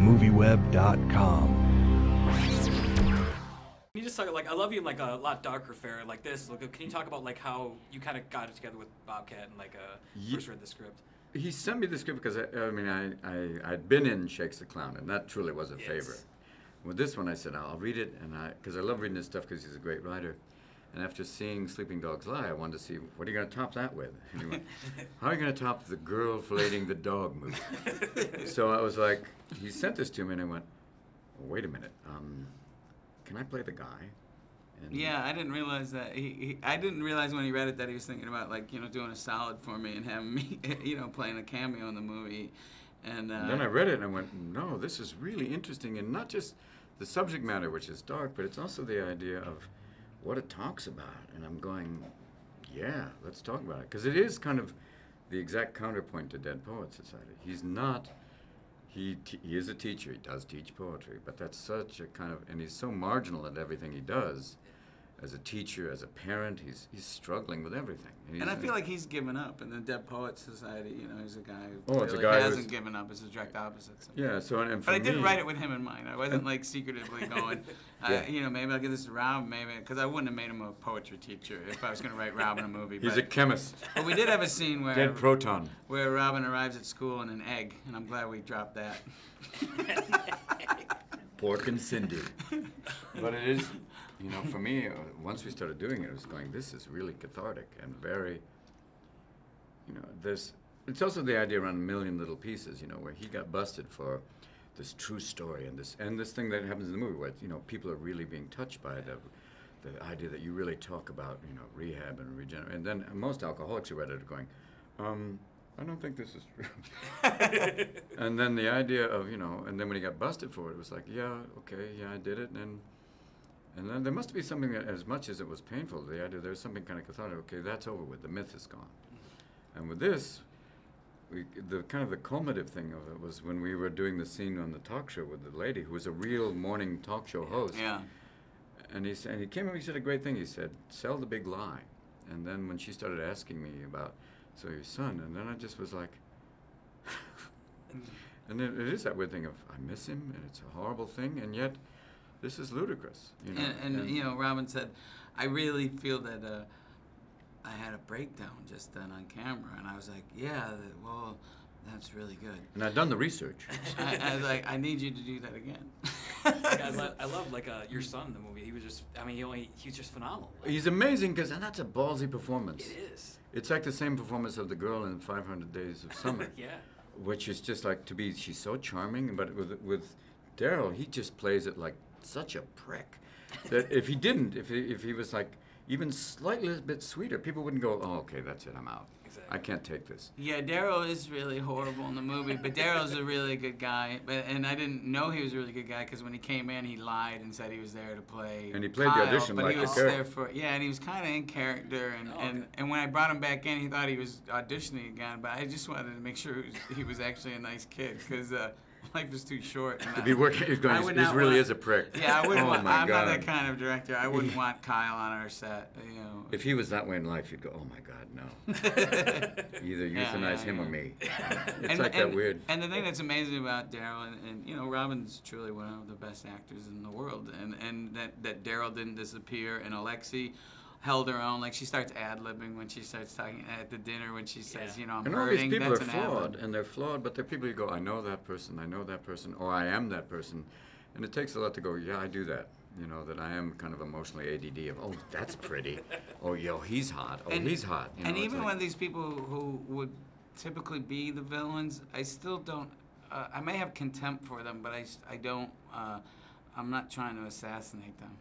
MovieWeb.com. Can you just talk, like, I love you in like a lot darker fare like this. Like, can you talk about like how you kind of got it together with Bobcat and like first read the script? He sent me the script because I'd been in Shakes the Clown, and that truly was a favorite. With this one, I said I'll read it, and because I love reading his stuff because he's a great writer. And after seeing Sleeping Dogs Lie, I wanted to see, what are you going to top that with? And he went, how are you going to top the girl filleting the dog movie? So I was like, he sent this to me, and I went, well, wait a minute, can I play the guy? And yeah, I didn't realize that. I didn't realize when he read it that he was thinking about, like, you know, doing a solid for me and having me, you know, playing a cameo in the movie. And then I read it, and I went, no, this is really interesting, and not just the subject matter, which is dark, but it's also the idea of what it talks about. And I'm going, yeah, let's talk about it. Because it is kind of the exact counterpoint to Dead Poets Society. He's not, he is a teacher, he does teach poetry, but that's such a kind of, and he's so marginal at everything he does. As a teacher, as a parent, he's struggling with everything. And I feel like he's given up in the Dead Poets Society. You know, he's a guy who really hasn't given up. It's the direct opposite. So. Yeah, so and but I didn't write it with him in mind. I wasn't like secretively going, you know, maybe I'll give this to Rob, maybe, because I wouldn't have made him a poetry teacher if I was going to write Rob in a movie. He's a chemist. But we did have a scene where Dead proton. Where Robin arrives at school in an egg, and I'm glad we dropped that. Pork and Cindy. But it is, you know, for me, once we started doing it, I was going, this is really cathartic and very, you know, it's also the idea around A Million Little Pieces, you know, where he got busted for this true story and this thing that happens in the movie where, you know, people are really being touched by the idea that you really talk about, you know, rehab and regeneration. And then most alcoholics who read it are going, I don't think this is true. And then the idea of, you know, and then when he got busted for it, it was like, yeah, okay, yeah, I did it. And then there must be something that, as much as it was painful, the idea there's something kind of cathartic. Okay, that's over with. The myth is gone. And with this, the kind of the culminative thing of it was when we were doing the scene on the talk show with the lady who was a real morning talk show host. Yeah. And he came up, he said a great thing. He said, sell the big lie. And then when she started asking me about, so your son, and then I just was like, and then it is that weird thing of, I miss him, and it's a horrible thing, and yet this is ludicrous. You know? And you know, Robin said, I really feel that I had a breakdown just then on camera, and I was like, yeah, well, that's really good. And I'd done the research. I was like, I need you to do that again. I love like your son in the movie. He was just, I mean, he was just phenomenal. He's amazing, because, and that's a ballsy performance. It is. It's like the same performance of the girl in 500 Days of Summer. Yeah. Which is just like she's so charming, but with Daryl, he just plays it like such a prick. That if he didn't, if he was like even slightly a bit sweeter, people wouldn't go, oh, okay, that's it, I'm out. Exactly. I can't take this. Yeah, Daryl is really horrible in the movie, but Daryl's a really good guy. And I didn't know he was a really good guy because when he came in, he lied and said he was there to play And he played Kyle, the audition but like he was a there for, yeah, and he was kind of in character. And when I brought him back in, he thought he was auditioning again, but I just wanted to make sure he was actually a nice kid because life is too short. To be working, he's going, this really is a prick. Yeah, I wouldn't want, I'm not that kind of director. I wouldn't want Kyle on our set, you know. If he was that way in life, you'd go, oh my God, no. Either euthanize him or me. It's like that weird. And the thing that's amazing about Daryl, and you know, Robin's truly one of the best actors in the world, and that Daryl didn't disappear, and Alexi held her own. Like, she starts ad-libbing when she starts talking at the dinner when she says, you know, I'm and hurting. And all these people are flawed, and they're flawed, but they're people you go, I know that person, or I am that person. And it takes a lot to go, yeah, I do that. You know, that I am kind of emotionally ADD of, oh, that's pretty. Oh, yo, he's hot. Oh, he's hot. You know, and even when these people who would typically be the villains, I still don't, I may have contempt for them, but I don't, I'm not trying to assassinate them.